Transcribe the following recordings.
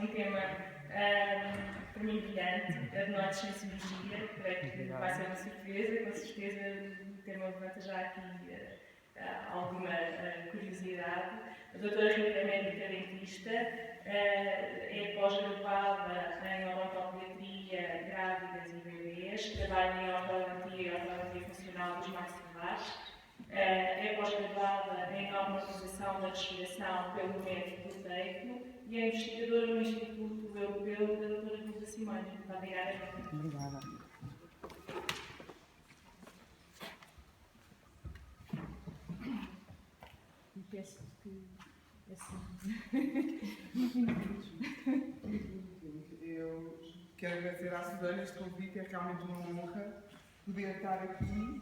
um tema para mim brilhante, adenoides sem cirurgia, creio que vai ser uma surpresa, com certeza o tema levanta já aqui alguma curiosidade. A doutora Rita é médica dentista, é pós-graduada em odontopediatria, grávidas e bebês, trabalha em ortodontia e ortodontia funcional dos maxilares, é pós-graduada em normalização da respiração pelo método proteico e é investigadora no Instituto Europeu da doutora Luísa Simões. Muito obrigada. Obrigada. E peço que Eu quero agradecer à Susana este convite, é realmente uma honra poder estar aqui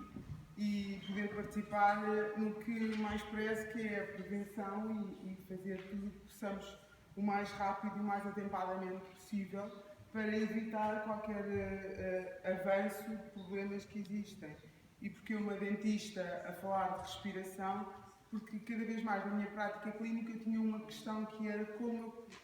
e poder participar no que mais prezo, que é a prevenção e fazer tudo o que possamos o mais rápido e o mais atempadamente possível para evitar qualquer avanço de problemas que existem. E porque uma dentista a falar de respiração, porque cada vez mais na minha prática clínica eu tinha uma questão que era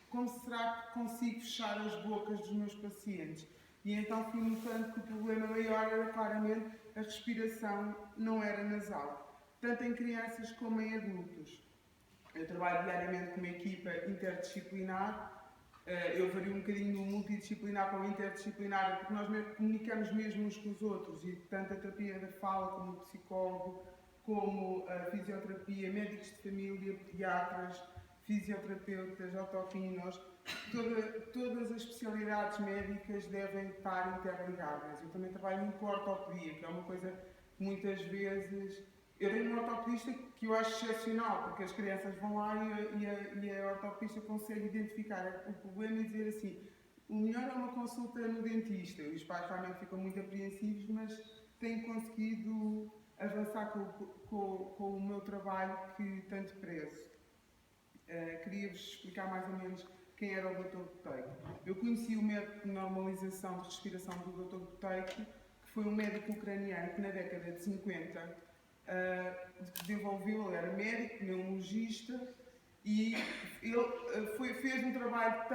como será que consigo fechar as bocas dos meus pacientes? E então fui notando que o problema maior era claramente a respiração não era nasal, tanto em crianças como em adultos. Eu trabalho diariamente com uma equipa interdisciplinar, eu vario um bocadinho do multidisciplinar para o interdisciplinar, porque nós comunicamos mesmo uns com os outros, e tanto a terapia da fala como o psicólogo, como a fisioterapia, médicos de família, pediatras, fisioterapeutas, otorrinos, todas as especialidades médicas devem estar interligadas. Eu também trabalho muito com a ortopedia, que é uma coisa que muitas vezes... Eu tenho um ortopedista que eu acho excepcional, porque as crianças vão lá e a ortopedista consegue identificar o problema e dizer assim, o melhor é uma consulta no dentista. Os pais realmente ficam muito apreensivos, mas têm conseguido avançar com o meu trabalho que tanto prezo. Queria-vos explicar mais ou menos quem era o Dr. Boteico. Eu conheci o método de normalização de respiração do Dr. Boteico, que foi um médico ucraniano que na década de 50 desenvolveu, ele era médico, pneumologista, e ele fez um trabalho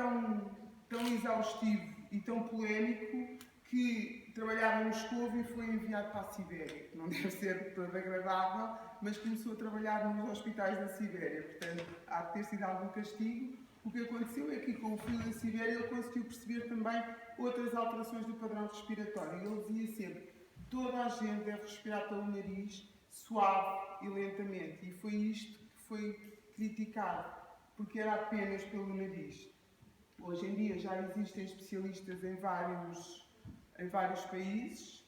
tão exaustivo e tão polémico que trabalhava em Moscou e foi enviado para a Sibéria, que não deve ser todo agradável, mas começou a trabalhar nos hospitais da Sibéria, portanto há de ter sido algum castigo. O que aconteceu é que com o frio da Sibéria ele conseguiu perceber também outras alterações do padrão respiratório. Ele dizia sempre, toda a gente deve respirar pelo nariz, suave e lentamente, e foi isto que foi criticado, porque era apenas pelo nariz. Hoje em dia já existem especialistas em vários países,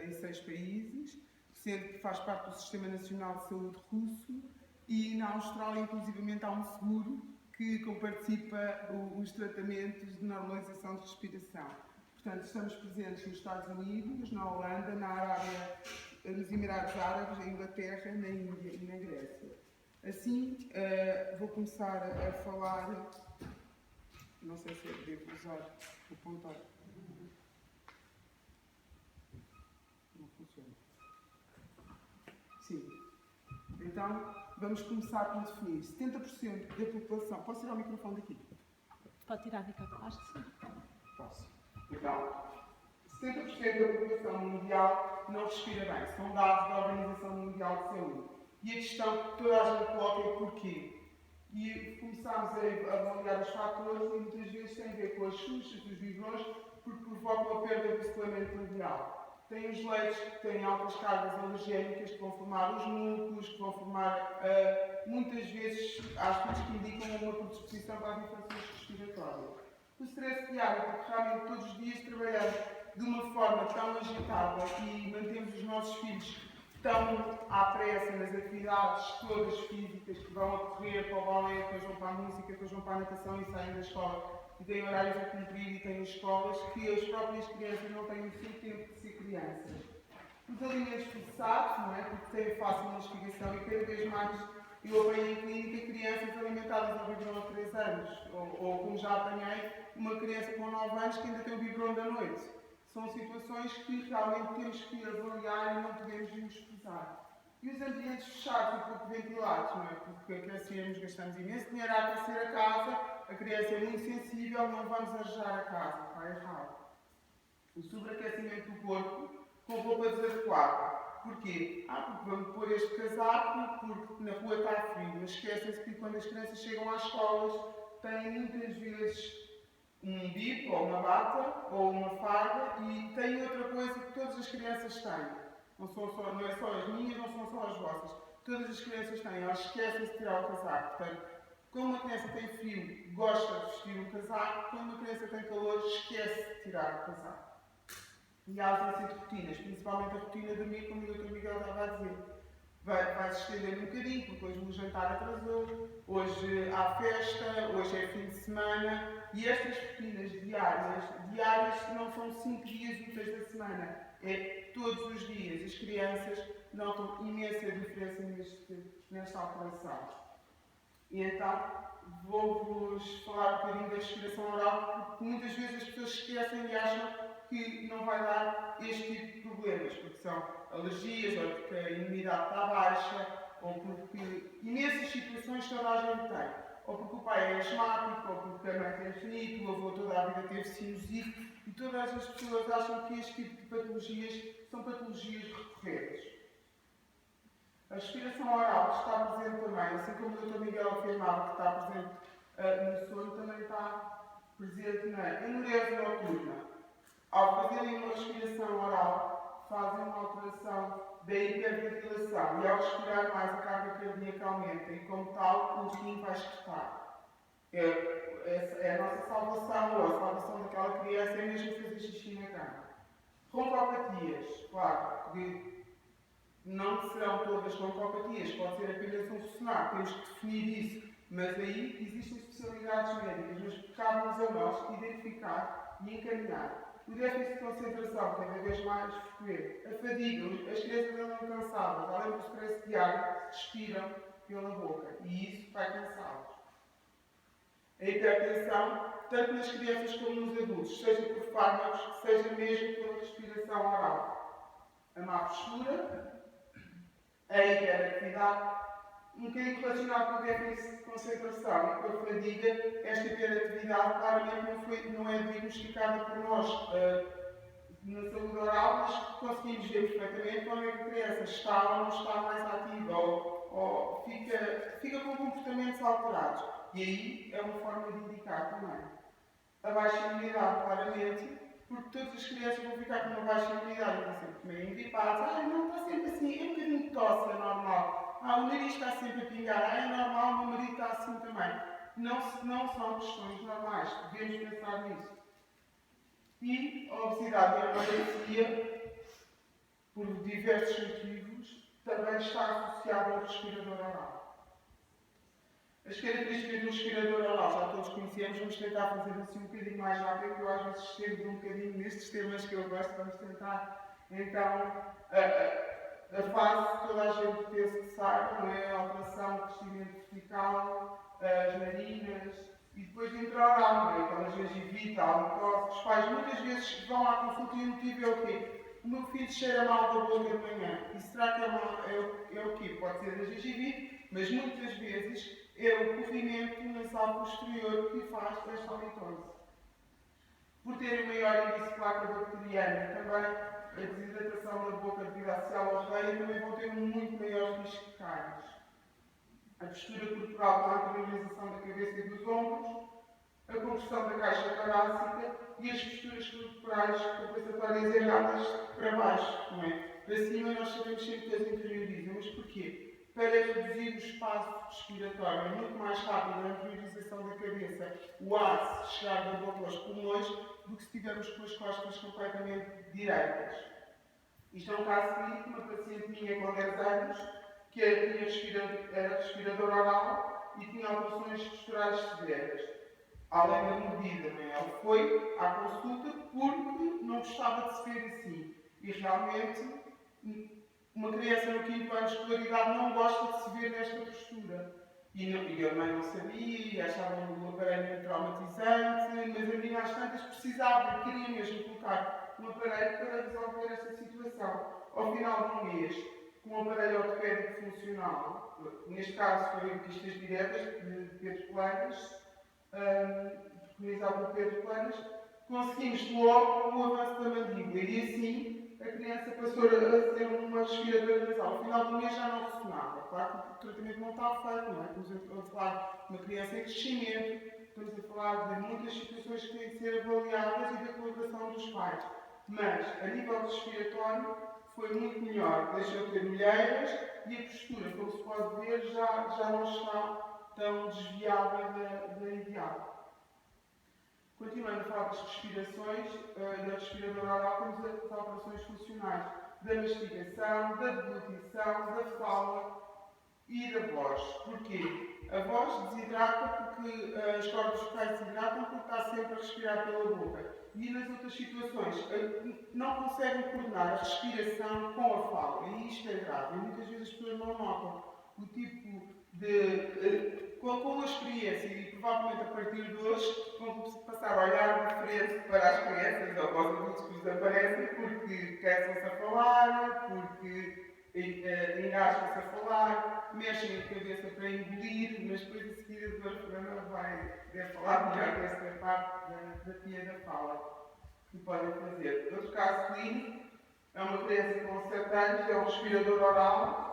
em 6 países, sendo que faz parte do Sistema Nacional de Saúde russo, e na Austrália, inclusivamente, há um seguro que comparticipa os tratamentos de normalização de respiração. Portanto, estamos presentes nos Estados Unidos, na Holanda, na Arábia, nos Emirados Árabes, na Inglaterra, na Índia e na Grécia. Assim, vou começar a falar, não sei se eu devo usar o pontapé. Não funciona. Sim. Então, vamos começar por definir. 70% da população... Posso tirar o microfone daqui? Pode tirar, Ricardo. Acho que sim. Posso. Então, 70% da população mundial não respira bem. São dados da Organização Mundial de Saúde. E a questão que toda a gente coloca é porquê. E começámos a avaliar os fatores e muitas vezes tem a ver com as xuxas, os biberons, porque provocam a perda do escoamento labial. Tem os leites que têm altas cargas alergénicas que vão formar os músculos, que vão formar, muitas vezes, há estudos que indicam uma predisposição para as infecções respiratórias. O stress diário, porque realmente todos os dias trabalhamos de uma forma tão agitada e mantemos os nossos filhos tão à pressa nas atividades todas físicas que vão a correr para o balé, depois vão para a música, depois vão para a natação e saem da escola e têm horários a cumprir e têm escolas, que as próprias crianças não têm o seu tempo de ser crianças. Os alimentos processados, não é? Porque têm fácil mastigação e cada vez mais eu apanhei em clínica crianças alimentadas ao biberon há 3 anos, ou como já apanhei, uma criança com 9 anos que ainda tem o biberon da noite. São situações que realmente temos que avaliar e não podemos menosprezar. E os ambientes fechados e pouco ventilados, não é? Porque aquecemos, gastamos imenso dinheiro a aquecer a casa, a criança é muito sensível, não vamos arejar a casa, está errado. O sobreaquecimento do corpo com roupa desadequada. Porquê? Porque vamos pôr este casaco, porque na rua está frio, mas esquecem-se que quando as crianças chegam às escolas têm muitas vezes um bico, ou uma bata, ou uma farda, e têm outra coisa que todas as crianças têm. Não é só as minhas, não são só as vossas. Todas as crianças têm, elas esquecem-se de tirar o casaco. Portanto, quando uma criança tem frio, gosta de vestir um casaco, quando uma criança tem calor, esquece de tirar o casaco. E há ausência de rotinas, principalmente a rotina de dormir, como o Dr. Miguel estava a dizer. Vai-se estender um bocadinho, porque hoje o jantar atrasou, hoje há festa, hoje é fim de semana, e estas rotinas diárias não são 5 dias úteis da semana, é todos os dias. As crianças notam imensa diferença nesta alteração. E então, vou-vos falar um bocadinho da respiração oral, porque muitas vezes as pessoas esquecem e acham que não vai dar este tipo de problemas, porque são alergias, ou porque a imunidade está baixa, ou porque imensas situações toda a gente tem. Ou porque o pai é asmático, ou porque a mãe tem rinite, o avô toda a vida teve sinusite, e todas as pessoas acham que este tipo de patologias são patologias recorrentes. A respiração oral está presente também, assim como o Dr. Miguel afirmava que está presente no sono, também está presente na enurese noturna. Ao fazerem uma respiração oral, fazem uma alteração da hiperventilação e ao respirar mais a carga cardíaca aumenta e, como tal, o rim vai excretar. É a nossa salvação, ou a salvação daquela criança, é mesmo fazer xixi na cama. Roncopatias, claro, que não serão todas roncopatias, pode ser apenas um ressonar, temos que definir isso, mas aí existem especialidades médicas, mas cabe-nos a nós identificar e encaminhar. O déficit de concentração, cada vez mais frequente, a fadiga, as crianças andam cansadas, além do stress diário, respiram pela boca e isso vai cansá-los. A hipertensão, tanto nas crianças como nos adultos, seja por fármacos, seja mesmo pela respiração oral. A má postura, a hiperatividade, um bocadinho relacionado com o déficit de concentração e com a fadiga, esta hiperatividade claramente não é diagnosticada por nós na saúde oral, mas conseguimos ver perfeitamente quando é que a criança está ou não está mais ativa ou fica com comportamentos alterados. E aí é uma forma de indicar também. A baixa imunidade, claramente, porque todas as crianças vão ficar com uma baixa imunidade, estão sempre meio gripadas, não, está sempre assim, é um bocadinho de tosse, é normal. O nariz está sempre a pingar, é normal, o meu marido está assim também. Não são questões normais, devemos pensar nisso. E a obesidade e a anorexia, por diversos motivos, também está associada ao respirador oral. As características do respirador oral já todos conhecemos, vamos tentar fazer assim um bocadinho mais rápido, porque eu às vezes estendo um bocadinho nestes temas que eu gosto, vamos tentar então a fase que toda a gente pensa que saiba, não é? A alteração, o crescimento vertical, as narinas e depois intra-oral, não é? Aquela gengivite, a mucosa. Os pais muitas vezes vão à consulta e o motivo é o quê? O meu filho cheira mal da boca de manhã. E será que é o quê? Pode ser a gengivite, mas muitas vezes é o corrimento nasal posterior que faz esta halitose. Por ter maior índice de placa bacteriana, também a desidratação da boca devido à cialorreia também vão ter um muito maior risco de cáries. A postura corporal com a anteriorização da cabeça e dos ombros, a compressão da caixa torácica e as posturas corporais compensatórias erradas para baixo, não é? Para cima nós sabemos sempre que as interiorizam, mas porquê? Para reduzir o espaço respiratório, é muito mais rápido a anteriorização da cabeça, o ar chegar da boca aos pulmões, do que se estivermos com as costas completamente direitas. Isto é um caso clínico, uma paciente minha com 10 anos, que era respiradora oral e tinha alterações posturais severas, além da mordida. Ela foi à consulta porque não gostava de se ver assim. E realmente, uma criança no 5º ano de escolaridade não gosta de se ver nesta postura. E a mãe não sabia, achava o aparelho traumatizante, mas a menina às tantas precisava, queria mesmo colocar um aparelho para resolver esta situação. Ao final de um mês, com um aparelho ortopédico funcional, neste caso foram pistas diretas de Pedro Planas, preconizado por Pedro Planas, conseguimos logo o avanço da mandíbula e assim a criança passou a ser uma respiradora nasal. Ao final do mês já não ressonava. Claro que o tratamento não está feito, não é? Estamos a falar de uma criança em crescimento, estamos a falar de muitas situações que têm de ser avaliadas e da colaboração dos pais. Mas, a nível respiratório, foi muito melhor. Deixou de ter olheiras e a postura, como se pode ver, já não está tão desviada da ideal. Continuando a falar das respirações, da respiradora oral, temos as alterações funcionais da mastigação, da deglutição, da fala e da voz. Porquê? A voz desidrata porque as cordas vocais desidratam porque está sempre a respirar pela boca. E nas outras situações não conseguem coordenar a respiração com a fala. E isto é grave. E muitas vezes as pessoas não notam o tipo de... com a experiência e provavelmente a partir de hoje vão passar a olhar diferente para as crianças ou para os adultos que lhes aparecem porque cansam-se a falar, porque engasgam-se a falar, mexem a cabeça para engolir, mas depois a seguir a doutora Fernanda vai falar melhor desta parte da terapia da fala que podem fazer. Outro caso clínico é uma criança com 7 anos, é um respirador oral,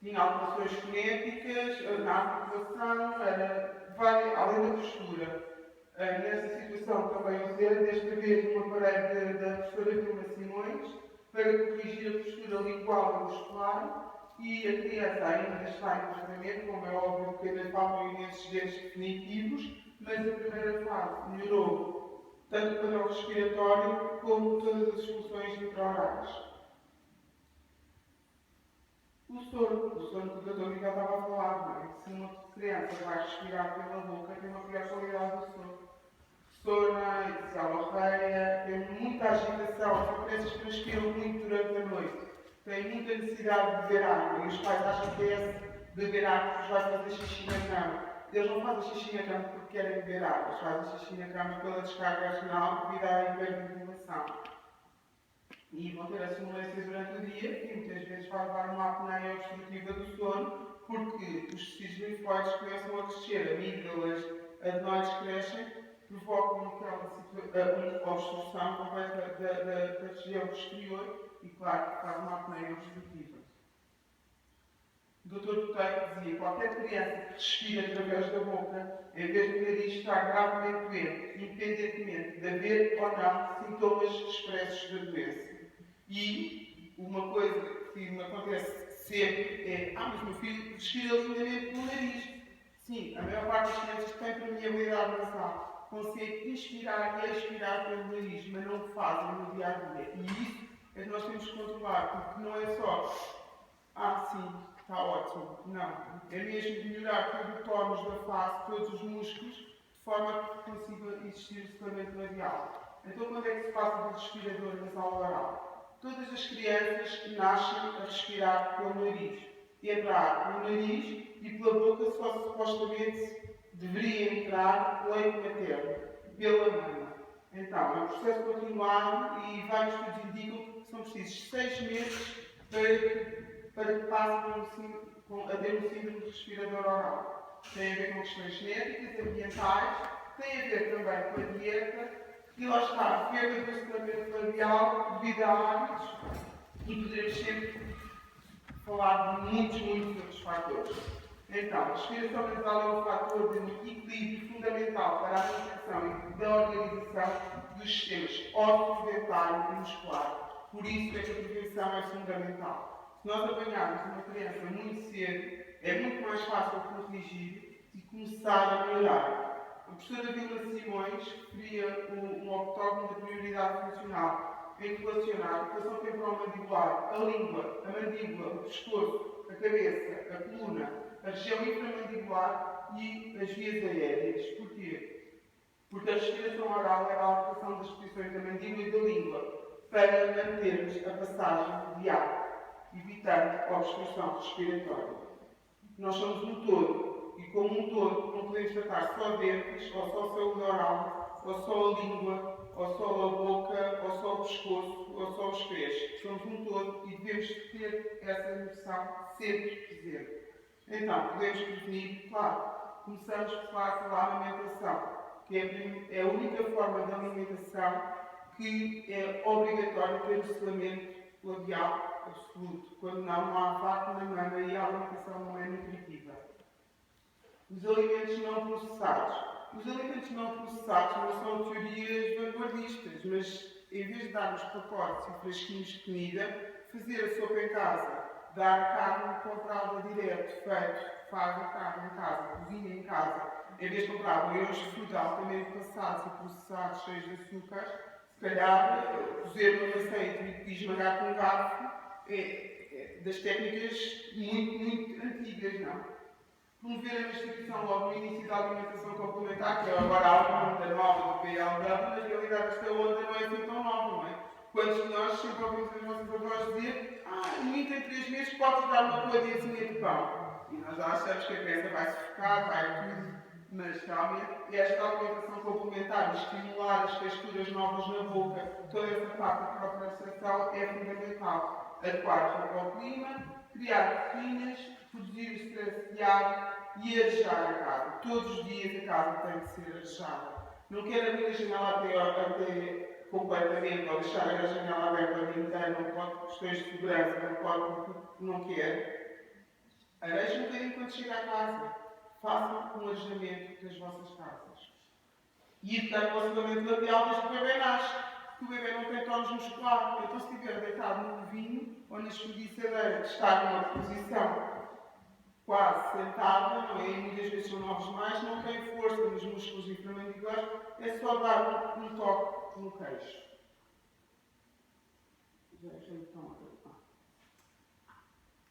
tinha alterações fonéticas, na articulação, além da postura. Nessa situação também usei, desta vez, um aparelho da professora Vilma Simões, para corrigir a postura lingual e muscular, e a criança ainda está em tratamento, como é óbvio, porque ainda faltam imensos dentes definitivos, mas a primeira fase melhorou, tanto para o respiratório como todas as funções intra-orais. O sono que o Dr. Miguel estava a falar, não é? Se uma criança vai respirar pela boca, tem uma pior qualidade do sono. Sona, desaloreia, tem muita agitação, as crianças transpiram muito durante a noite, têm muita necessidade de beber água, e os pais acham que beber água que os vai fazer xixi na cama. Eles não fazem xixi na cama porque querem beber água, eles fazem xixi na cama pela descarga vaginal devido à hiperventilação. E vão ter a sonolência durante o dia, e muitas vezes vai levar uma apneia obstrutiva do sono, porque os tecidos linfóides começam a crescer, amígdalas, adenoides crescem, provocam uma obstrução completa da região posterior e, claro, faz uma apneia obstrutiva. O Dr. Boteco dizia que qualquer criança que respira através da boca, em vez do nariz estar gravemente doente, independentemente de haver ou não sintomas expressos da doença. E uma coisa que me acontece sempre é: mas meu filho respira lindamente pelo nariz. Sim, a maior parte das crianças tem permeabilidade nasal, consegue inspirar e expirar pelo nariz, mas não o fazem no dia a dia. E isso é que nós temos que controlar, porque não é só sim, está ótimo. Não. É mesmo melhorar todo o tónus da face, todos os músculos, de forma a que consiga existir o selamento labial. Então, quando é que se passa do respirador nasal oral? Todas as crianças nascem a respirar pelo nariz. Entra ar pelo nariz e pela boca só supostamente deveria entrar leite materno, pela mama. Então, é um processo continuado e vários estudos indicam que são precisos 6 meses para que passem a ter um síndrome de respirador oral. Tem a ver com questões genéticas, ambientais, tem a ver também com a dieta, e lá está, a perda do selamento labial devido a hábitos, e poderemos sempre falar de muitos outros fatores. Então, a respiração nasal é um fator de equilíbrio fundamental para a manutenção e da organização dos sistemas ósseo, dentário e muscular. Por isso é que a prevenção é fundamental. Se nós apanharmos uma criança muito cedo, é muito mais fácil corrigir e começar a melhorar. A professora Vilma Simões referia um octógono da prioridade funcional em relacionar a ocupação temporal mandibular, a língua, a mandíbula, o pescoço, a cabeça, a coluna, a região inframandibular e as vias aéreas. Porquê? Porque a respiração oral é a alteração das posições da mandíbula e da língua para mantermos a passagem de ar, evitando a obstrução respiratória. Nós somos um todo e como um todo. Não podemos tratar só dentes, ou só saúde oral, ou só a língua, ou só a boca, ou só o pescoço, ou só os pés. Somos um todo e devemos ter essa noção sempre presente. Então, podemos prevenir, claro, começamos por falar da alimentação, que é a única forma de alimentação que é obrigatório ter o selamento labial absoluto. Quando não há vácuo na mama e a alimentação não é nutritiva. Os alimentos não processados. Os alimentos não processados não são teorias vanguardistas, mas em vez de darmos pacotes e frasquinhos de comida, fazer a sopa em casa, dar a carne comprada direto, faz a carne em casa, cozinha em casa, em vez de comprar boiões de fruta altamente passados e processados, cheios de açúcar, se calhar cozer no azeite e esmagar com um garfo é das técnicas muito antigas, não? Promover a mastigação logo no início da alimentação complementar, que é agora a onda nova do PLW, na realidade esta onda não é assim tão nova, não é? Quantos de nós sempre ouvimos as nossas avós dizer o menino tem 3 meses, pode dar uma colherinha de pão. E nós já achamos que a criança vai se focar, vai tudo, mas realmente esta alimentação complementar, estimular as texturas novas na boca, toda essa parte da propriocepção é fundamental. Adequar-se ao clima, criar rotinas, reduzir o stress diário e arejar a casa. Todos os dias a casa tem que ser arejada. Não quero abrir a janela até completamente, ou deixar a janela aberta o dia inteiro, não pode por questões de segurança, não pode porque não quer. Areje um bocadinho quando chega a casa. Façam um arejamento das vossas casas. E educar o relacionamento labial desde que o bebê nasce. Porque o bebê não tem tónus muscular. Então, se estiver deitado no vinho ou na espreguiçadeira, que está numa posição quase sentada, não é? E muitas vezes são novos mais, não tem força nos músculos inframandibulares, é só dar um toque no queixo.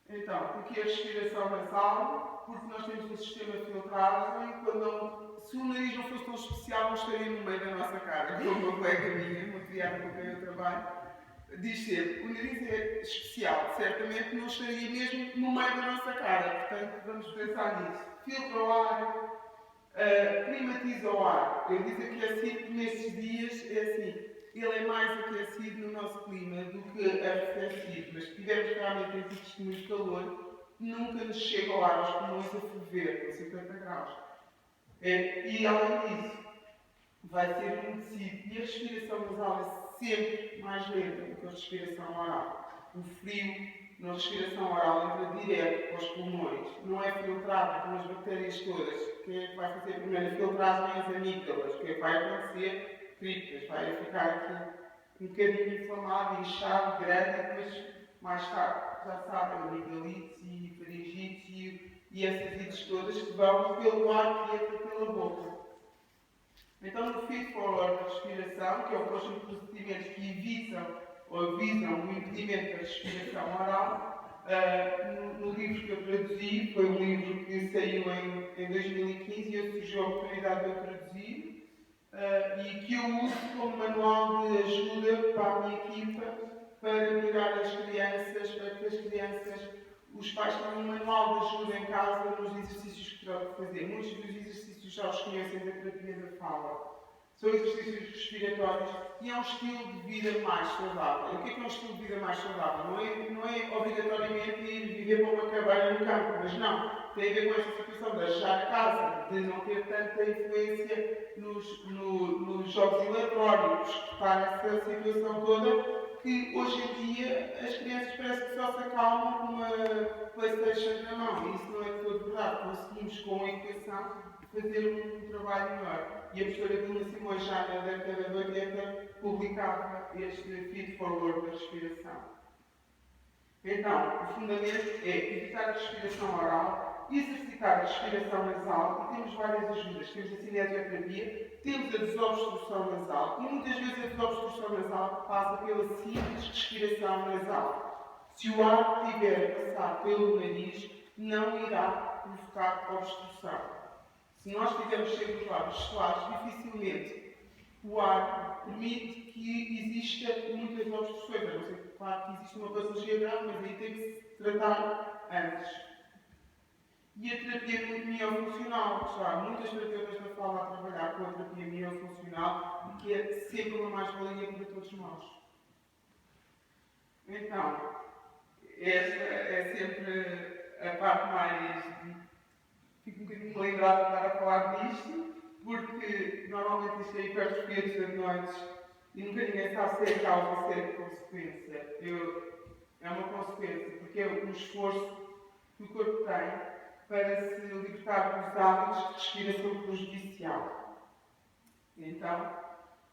Então, porque a respiração nasal, porque nós temos um sistema filtrado e se o nariz não fosse tão especial, não estaria no meio da nossa cara. Como uma colega minha, uma criada com quem eu trabalho, diz sempre, o nariz é especial, certamente não estaria mesmo no meio da nossa cara, portanto vamos pensar nisso. Filtra o ar, climatiza o ar. Eu disse aquecido nesses dias, é assim, ele é mais aquecido no nosso clima do que arrefecido, mas se tivermos realmente em picos de muito calor, nunca nos chega ao ar aos pulmões a ferver, com 50 graus. E além disso, vai ser umedecido e a respiração nasal é sempre mais lenta do que a respiração oral. O frio na respiração oral entra direto para os pulmões, não é filtrado pelas bactérias todas. Quem é que vai fazer a primeira filtragem? As amígdalas. O que é que vai acontecer? Críticas, vai ficar aqui um bocadinho inflamado, inchado, grande, mas mais tarde, já sabem, amigdalites e faringites e essas ites todas que vão pelo ar que entra pela boca. Então, no feed forward da respiração, que é o conjunto de procedimentos que evitam ou visam o impedimento da respiração oral, no livro que eu traduzi, foi um livro que saiu em 2015 e eu surgiu a oportunidade de eu traduzir, e que eu uso como manual de ajuda para a minha equipa para melhorar as crianças, para que as crianças, os pais tenham um manual de ajuda em casa nos exercícios que terão de fazer. Muitos dos exercícios já os conhecem da terapia da fala. São exercícios respiratórios e é um estilo de vida mais saudável. O que é um estilo de vida mais saudável? Não é obrigatoriamente ir viver para uma cabana no campo, mas não. Tem a ver com essa situação de achar casa, de não ter tanta influência nos jogos eletrónicos, que está nessa situação toda, que hoje em dia as crianças parece que só se acalmam com uma PlayStation na mão. E isso não é todo verdade. Conseguimos, com a educação, fazer um trabalho melhor. E a professora Vilma Simões, já na década de 80, publicava este feed forward da respiração. Então, o fundamento é evitar a respiração oral, exercitar a respiração nasal, e temos várias ajudas. Temos a cinesioterapia, temos a desobstrução nasal, e muitas vezes a desobstrução nasal passa pela simples respiração nasal. Se o ar tiver a passar pelo nariz, não irá provocar obstrução. Se nós tivermos sempre os lábios suaves, dificilmente o ar permite que exista muitas obstruções. A não ser que, claro, que existe uma patologia grave, mas aí tem que se tratar antes. E a terapia miofuncional, já há muitas terapeutas na fala a trabalhar com a terapia miofuncional e que é sempre uma mais-valia para todos nós. Então, esta é sempre a parte mais. Fico um bocadinho lembrada para falar disto, porque normalmente isto é hipertrofia dos adenoides e nunca ninguém sabe se é causa ou se é consequência. É uma consequência, porque é um esforço que o corpo tem para se libertar dos hábitos de respiração prejudicial. Então,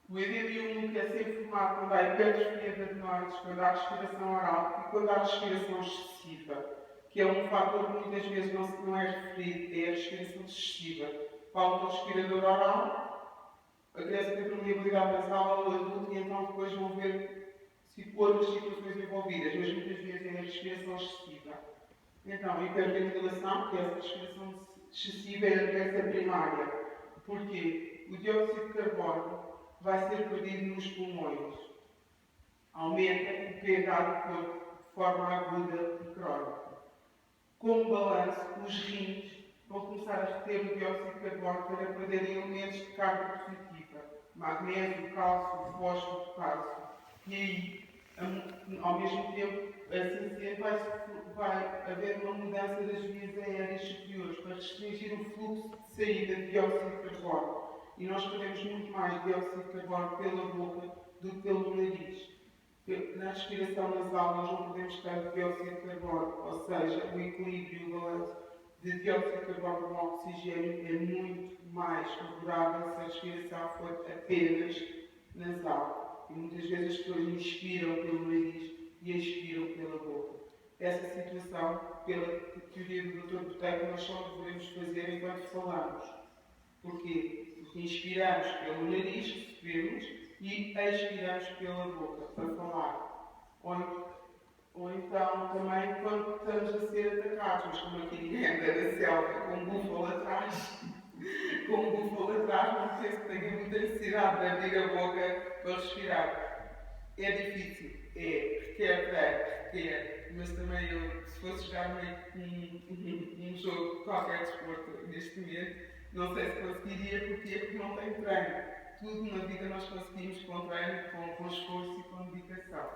o EDM1 que é sempre formado quando há hipertrofia de adenoides, quando há respiração oral e quando há respiração excessiva, que é um fator que muitas vezes não é referido, é a respiração excessiva. Falta o respirador oral, a criança tem permeabilidade nasal ao adulto e então depois vão ver outras situações envolvidas, mas muitas vezes é a respiração excessiva. Então, a hiperventilação, que é essa respiração excessiva, é a doença primária. Porquê? O dióxido de carbono vai ser perdido nos pulmões. Aumenta o pH do corpo de forma aguda e crónica. Como balanço, os rins vão começar a reter o dióxido de carbono para perderem elementos de carga positiva. Magnésio, cálcio, fósforo, potássio. E aí, ao mesmo tempo, assim sendo, vai haver uma mudança das vias aéreas superiores para restringir o fluxo de saída de dióxido de carbono. E nós perdemos muito mais dióxido de carbono pela boca do que pelo nariz. Na respiração nasal nós não podemos tanto dióxido de carbono, ou seja, o equilíbrio e o balanço de dióxido de carbono com oxigênio é muito mais favorável se a respiração for apenas nasal. E muitas vezes as pessoas inspiram pelo nariz e expiram pela boca. Essa situação, pela teoria do Dr. Boteco, nós só devemos fazer enquanto falamos. Porquê? Porque inspiramos pelo nariz, recebemos, e expiramos pela boca, para falar. Ou então, também, quando estamos a ser atacados, mas como aqui ninguém anda na selva com um búfalo atrás, não penso que tenha muita necessidade de abrir a boca para respirar. É difícil, requer, mas também eu, se fosse jogar um jogo, qualquer desporto neste momento, não sei se conseguiria, porque não tenho treino. Tudo na vida nós conseguimos com treino, com esforço e com dedicação.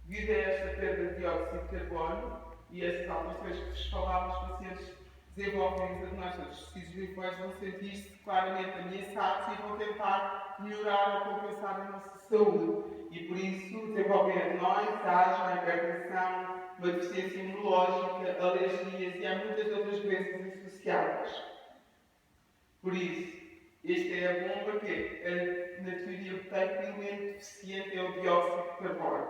Devido a esta perda de dióxido de carbono e essas alterações que vos falava, os pacientes desenvolvem os adenoides, os tecidos linfóides vão sentir-se claramente ameaçados e vão tentar melhorar ou compensar a nossa saúde. E por isso desenvolvem adenoides, asma, hipertensão, uma deficiência imunológica, alergias e há muitas outras doenças associadas. Por isso, este é bom porque na teoria botânica o elemento deficiente é o dióxido de carbono.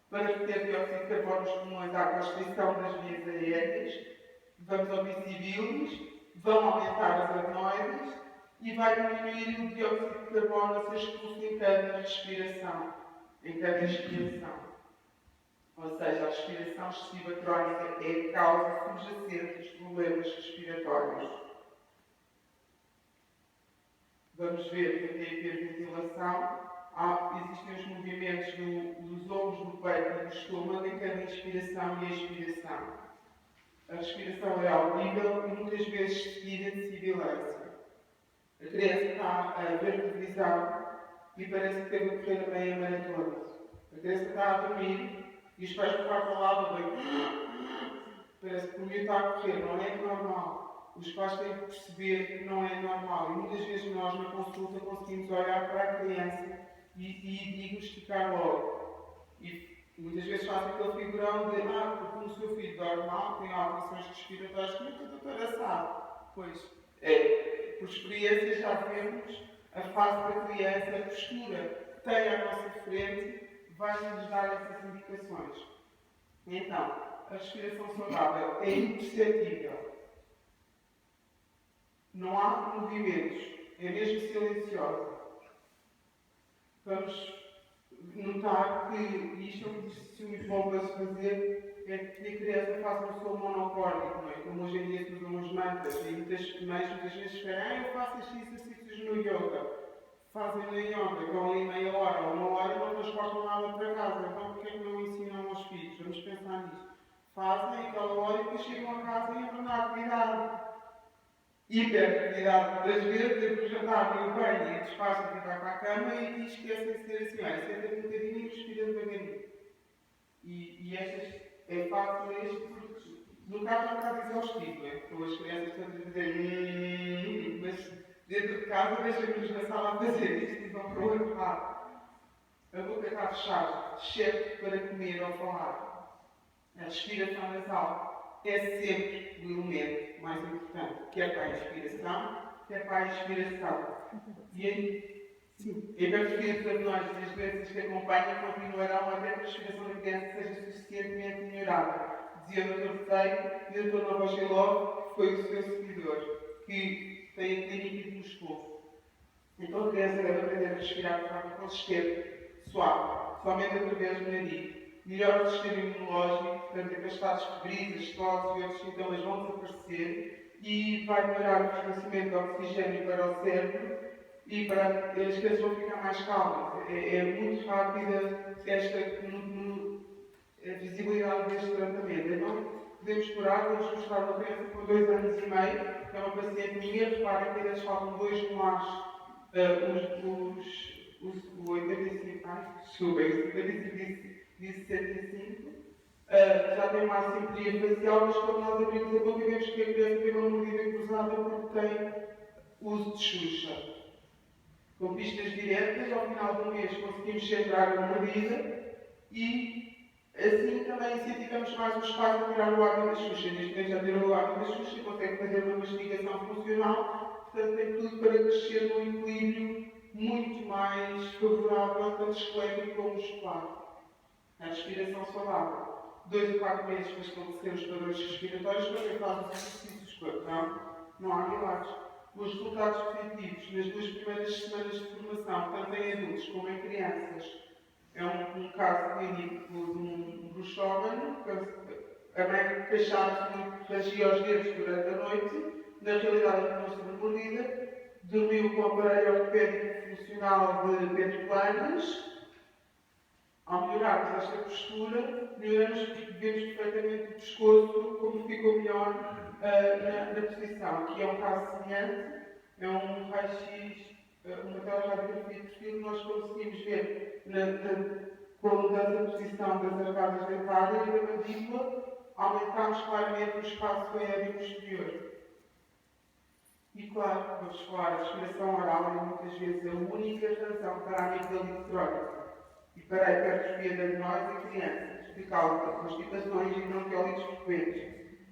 Para ter dióxido de carbono nos pulmões há constrição das vias aéreas, vamos omitir bilis, vão aumentar as adenoides e vai diminuir o dióxido de carbono a ser expulso em cada respiração, em cada expiração. Ou seja, a respiração excessiva crónica é a causa subjacente dos problemas respiratórios. Vamos ver que até a hiperventilação existem os movimentos dos ombros, do peito e do estômago em cada inspiração e expiração. A respiração é audível e muitas vezes seguida de sibilância. A criança está a ver televisão e parece que teve a correr bem a maratona. A criança está a dormir e os pais por quarto ao lado bem. Parece que o miúdo está a correr, não é normal. Os pais têm que perceber que não é normal. E muitas vezes nós, na consulta, conseguimos olhar para a criança e diagnosticar logo. E muitas vezes faz aquele figurão de porque o seu filho dorme mal, tem alterações respiratórias, como é que a doutora sabe? Pois, por experiência já vemos a face da criança, a postura que tem à nossa frente, vai-nos dar essas indicações. Então, a respiração saudável é imperceptível. Não há movimentos, é mesmo silenciosa. Vamos notar que isto é um exercício muito bom para se fazer, é que a criança faça um som monocórdico, não é? Como hoje em dia se usam os mantras, e muitas mães muitas vezes esperam, eu faço estes exercícios no yoga. Fazem no yoga, estão ali meia hora ou uma hora e não transportam nada para casa. Então porquê que não ensinam aos filhos? Vamos pensar nisso. fazem aquela hora e depois chegam a casa e entram na atividade. Hiperatividade das vezes, depois do jantar, vem o banho e despacham de entrar para a cama e esquecem de ser assim, olha, senta-te um bocadinho e respira devagarinho. E estas é fácil porque no caso é um bocado exaustivo, é? Porque as crianças estão a dizer mas dentro de casa deixam-nos na sala a fazer isto e vão para o outro lado. A boca está fechada, exceto para comer ou falar. A respiração nasal é sempre o elemento mais importante, quer para a inspiração, quer para a expiração. E aí, sim, em vez de nós, as doenças que acompanham, continuarão até que a respiração da criança seja suficientemente melhorada. Dizia o Dr. Freire e o Dr. Novogilov, que foi o seu seguidor, que tem a clínica de Moscou. Então a criança deve aprender a respirar de forma consistente, suave, somente através do nariz. Melhora o sistema imunológico, portanto, aqueles febris, as toses e outros sintomas vão desaparecer e vai melhorar o fornecimento de oxigênio para o cérebro e para as crianças vão ficar mais calmas. É muito rápida esta a visibilidade deste tratamento. Então, podemos explorar, vamos mostrar uma criança com 2 anos e meio, que é uma paciente minha, reparem que ainda faltam 2 molares, o 85, desculpa, o 55 disse 75, já tem uma assimetria facial, mas quando nós abrimos a boca vemos que a criança tem uma mordida cruzada porque tem uso de Xuxa. Com pistas diretas, ao final do mês conseguimos centrar a mordida e assim também incentivamos mais o espaço a tirar o hábito da Xuxa. Neste momento já tirou o hábito da Xuxa e consegue fazer uma mastigação funcional, portanto tem tudo para crescer num equilíbrio muito mais favorável, tanto esquelético como muscular. A respiração saudável. 2 a 4 meses para estabelecer os padrões respiratórios para quem faz os exercícios, não há milagres. Os resultados positivos nas 2 primeiras semanas de formação, tanto em adultos como em crianças. É um caso clínico de um bruxómano, que a mãe queixava-se muito, ragia os dedos durante a noite, na realidade não se mordida, dormiu com o aparelho ortopédico funcional de Pedro Planas. Ao melhorarmos esta postura, melhoramos porque vemos perfeitamente o pescoço, como ficou melhor na posição. Aqui é um caso semelhante, é um raio-x, uma teleradiografia de perfil, nós conseguimos ver com a mudança de posição das arcadas dentárias e da mandíbula, aumentámos claramente o espaço aéreo posterior. E claro, vamos falar, a respiração oral é muitas vezes a única razão para a amigdalite crónica e para a hipertrofia da adenoide em crianças, que causa constipações e bronquiolites frequentes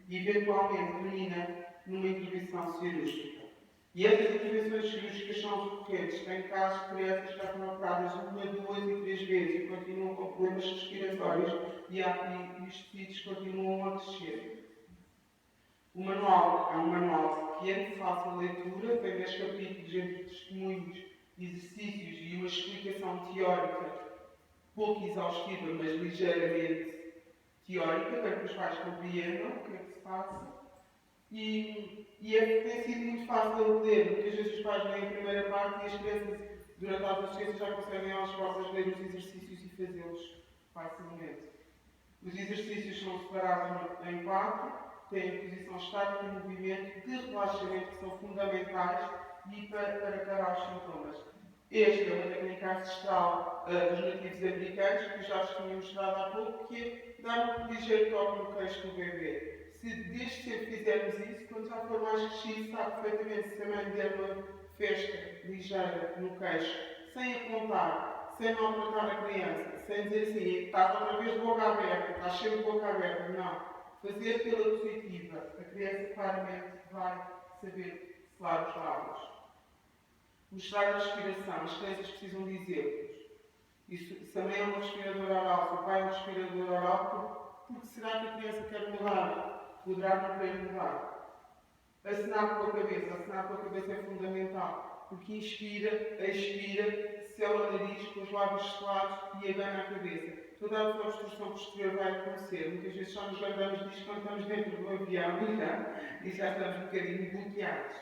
e eventualmente termina numa intervenção cirúrgica. E estas intervenções cirúrgicas são frequentes. Tem casos de crianças que já foram operadas 1, 2 e 3 vezes e continuam com problemas respiratórios e os tecidos continuam a crescer. O manual é um manual pequeno, fácil de leitura, tem 10 capítulos entre testemunhos, exercícios e uma explicação teórica pouco exaustiva, mas ligeiramente teórica, para que os pais compreendam o que é que se passa. E tem sido muito fácil de ler. Muitas vezes os pais leem a primeira parte e as crianças, durante a adolescência, já conseguem elas próprias ler os exercícios e fazê-los facilmente. Os exercícios são separados em 4. Têm a posição estática e movimento de relaxamento que são fundamentais e para parar os sintomas. Esta é uma técnica ancestral dos nativos americanos, que já vos tinha mostrado há pouco, que é dar um ligeiro toque no queixo do bebê. Se desde cedo fizermos isso, quando já for mais crescido, sabe perfeitamente se também der uma festa ligeira no queixo, sem apontar, sem maltratar a criança, sem dizer assim, estás outra vez de boca aberta, estás sempre de boca aberta, não. Fazer pela positiva, a criança claramente vai saber selar os lábios. Mostrar a respiração, as crianças precisam de exemplos. Isso também é um respirador oral, se o pai é um respirador oral, porque será que a criança quer mudar? Poderá não querer mudar. Acenar com a cabeça é fundamental, porque inspira, expira, sela o nariz com os lábios selados e abana a cabeça. Toda a obstrução posterior vai acontecer. Muitas vezes só nos lembramos disto quando estamos dentro do avião e já estamos um bocadinho bloqueados.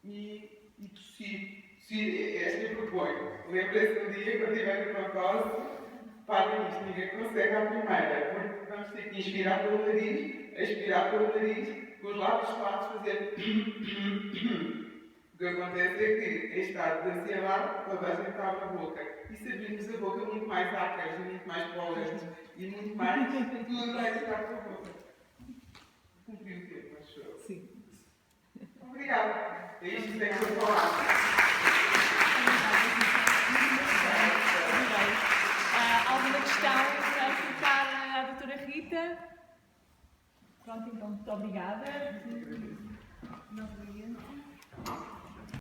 E tossir. Esta eu proponho. Lembrem-se um dia, quando tiverem uma tosse, Reparem nisto, ninguém consegue à primeira, porque vamos ter que inspirar pelo nariz, expirar pelo nariz, com os lábios parados fazer. O que acontece é que, em estado de ansiedade, toda a gente abre a boca. E se abrirmos a boca, muito mais ácaros, e muito mais polentos, e muito mais, tudo vai ficar com a boca. Cumpri o tempo, acho eu. Sim. Obrigada. É isto que tenho para falar. Alguma questão para colocar à doutora Rita? Pronto, então, muito obrigada. Novamente.